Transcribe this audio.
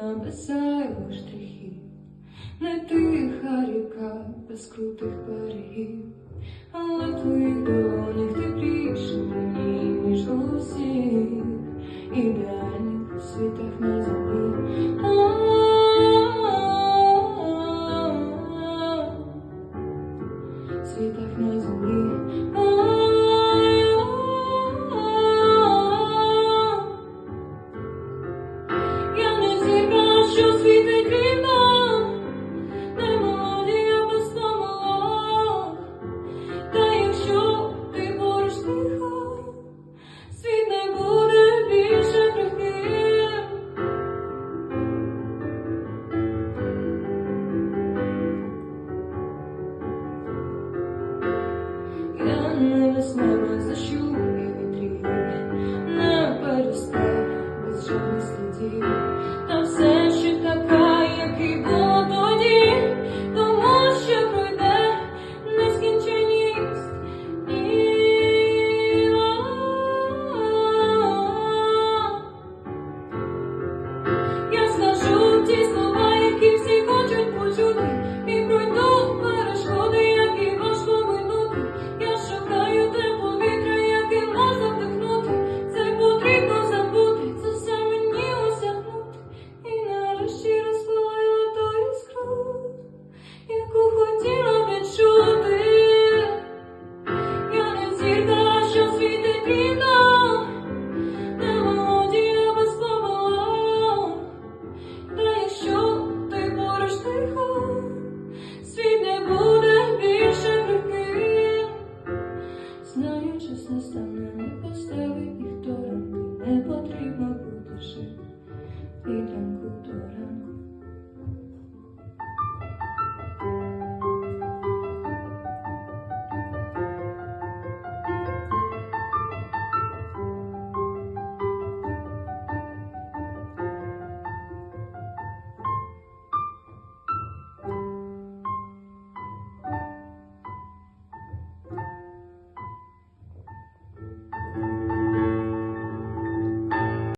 небеса його штрихи, не тиха ріка без крутих берегів, але в твоїх долонях тепліше мені, ніж у всіх ідеальних світах на землі. Світах на землі. Я не зірка, що світить рівно, не мелодія без помилок. Та якщо ти поруч тихо, світ не буде більше крихким. Я не без неба защуплю вітрів, не перестав без жодних слідів. Та все ще така, як і було тоді, тому що пройде нескінченість днів. Я скажу ті слова, які всі хочуть почути, і пройду перешкоди, які важко минути. Я шукаю те повітря, яке можна вдихнути. Це потрібно забути, це все мені осягнути. І нарешті розпалила ту іскру, яку хотіла відчути. Я не зірка, що світить рівно, не мелодія без помилок. Та якщо ти поруч тихо, світ не буде більше крихким. Знаю, час настане, не поставить ніхто рамки, не потрібно бути жив від ранку до ранку.